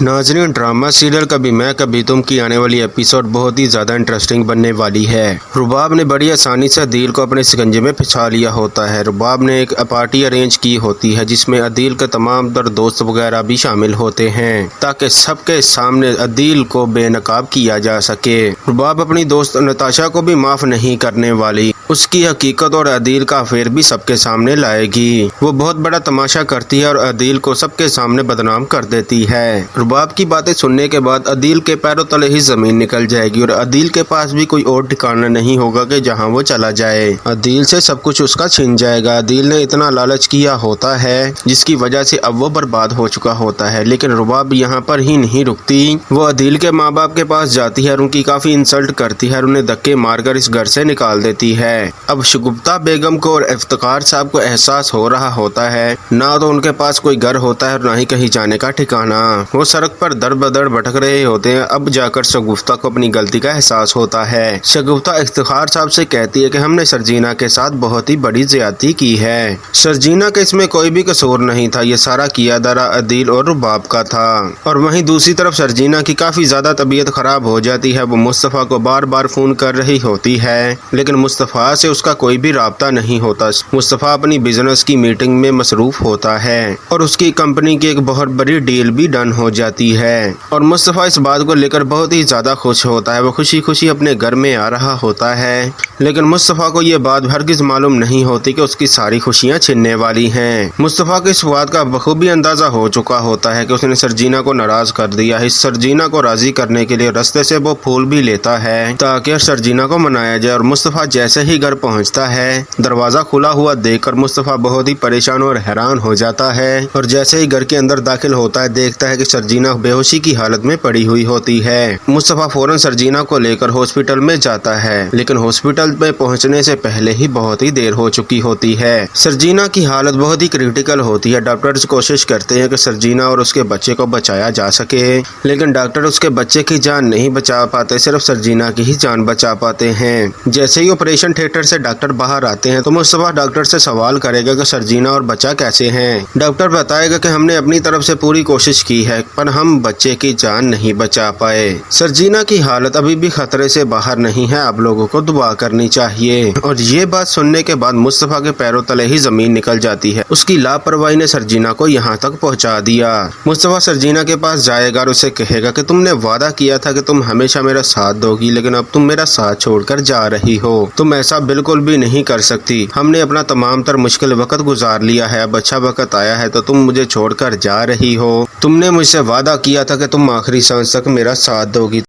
नाजरीन, drama serial कभी मैं कभी तुम की आने वाली एपिसोड बहुत ही ज़्यादा इंटरेस्टिंग बनने वाली है। रुबाब ने बड़ी आसानी से अदील को अपने शिकंजे में फंसा लिया होता है। रुबाब ने एक पार्टी अरेंज की होती है जिसमें अदील के तमाम तर दोस्त वगैरह भी शामिल होते हैं ताकि सबके सामने अदील को बेनकाब किया जा सके। रुबाब अपनी दोस्त नताशा को भी माफ़ नहीं करने वाली, उसकी हकीकत और अदील का अफेयर भी सबके सामने लाएगी। वो बहुत बड़ा तमाशा करती है और अदील को सबके सामने बदनाम कर देती है। रुबाब की बातें सुनने के बाद अदील के पैरों तले ही जमीन निकल जाएगी और अदील के पास भी कोई और ठिकाना नहीं होगा कि जहां वो चला जाए। अदील से सब कुछ उसका छिन जाएगा। अदील ने इतना लालच किया होता है जिसकी वजह से अब वो बर्बाद हो चुका होता है। लेकिन रुबाब यहाँ पर ही नहीं रुकती, वो अदील के माँ बाप के पास जाती है और उनकी काफी इंसल्ट करती है और उन्हें धक्के मारकर इस घर से निकाल देती है। अब शगुफ्ता बेगम को और इफ्तिकार साहब को एहसास हो रहा होता है ना तो उनके पास कोई घर होता है और ना ही कहीं जाने का ठिकाना। वो सड़क पर दर बदर भटक रहे होते हैं। अब जाकर शगुफ्ता को अपनी गलती का एहसास होता है। शगुफ्ता इफ्तिखार साहब से कहती है कि हमने सरजीना के साथ बहुत ही बड़ी ज्यादती की है। सरजीना के इसमें कोई भी कसूर नहीं था, ये सारा किया दरा अदील और रुबाब का था। और वहीं दूसरी तरफ सरजीना की काफी ज्यादा तबीयत खराब हो जाती है। वो मुस्तफ़ा को बार बार फोन कर रही होती है लेकिन मुस्तफ़ा से उसका कोई भी राब्ता नहीं होता। मुस्तफ़ा अपनी बिजनेस की मीटिंग में मसरूफ होता है और उसकी कंपनी की एक बहुत बड़ी डील भी डन हो जाती है और मुस्तफ़ा इस बात को लेकर बहुत ही ज्यादा खुश होता है। वो खुशी खुशी अपने घर में आ रहा होता है लेकिन मुस्तफ़ा को ये बात हरगिज मालूम नहीं होती कि उसकी सारी खुशियां छिनने वाली हैं। मुस्तफ़ा को इस बात का बखूबी अंदाजा हो चुका होता है कि उसने सरजीना को नाराज कर दिया है। इस सरजीना को राजी करने के लिए रास्ते से वो फूल भी लेता है ताकि सरजीना को मनाया जाए। और मुस्तफ़ा जैसे ही घर पहुंचता है, दरवाजा खुला हुआ देखकर मुस्तफ़ा बहुत ही परेशान और हैरान हो जाता है और जैसे ही घर के अंदर दाखिल होता है देखता है कि सरजीना बेहोशी की हालत में पड़ी हुई होती है। मुस्तफ़ा फौरन सरजीना को लेकर हॉस्पिटल में जाता है लेकिन हॉस्पिटल में पहुंचने से पहले ही बहुत ही देर हो चुकी होती है। सरजीना की हालत बहुत ही क्रिटिकल होती है। डॉक्टर्स कोशिश करते हैं कि सरजीना और उसके बच्चे को बचाया जा सके लेकिन डॉक्टर उसके बच्चे की जान नहीं बचा पाते, सिर्फ सरजीना की ही जान बचा पाते हैं। जैसे ही ऑपरेशन थिएटर से डॉक्टर बाहर आते हैं तो मुस्तफ़ा डॉक्टर से सवाल करेगा कि सरजीना और बच्चा कैसे हैं। डॉक्टर बताएगा कि हमने अपनी तरफ से पूरी कोशिश की है पर हम बच्चे की जान नहीं बचा पाए। सरजीना की हालत अभी भी खतरे से बाहर नहीं है, आप लोगों को दुआ करनी चाहिए। और ये बात सुनने के बाद मुस्तफ़ा के पैरों तले ही जमीन निकल जाती है। उसकी लापरवाही ने सरजीना को यहाँ तक पहुँचा दिया। मुस्तफ़ा सरजीना के पास जाएगा और उसे कहेगा कि तुमने वादा किया था कि तुम हमेशा मेरा साथ दोगी लेकिन अब तुम मेरा साथ छोड़कर जा रही हो। तुम ऐसा बिल्कुल भी नहीं कर सकती। हमने अपना तमाम तर मुश्किल वक्त गुजार लिया है, अब अच्छा वक्त आया है तो तुम मुझे छोड़कर जा रही हो। तुमने मुझसे वादा किया था कि तुम आखिरी सांस तक मेरा साथ दोगी।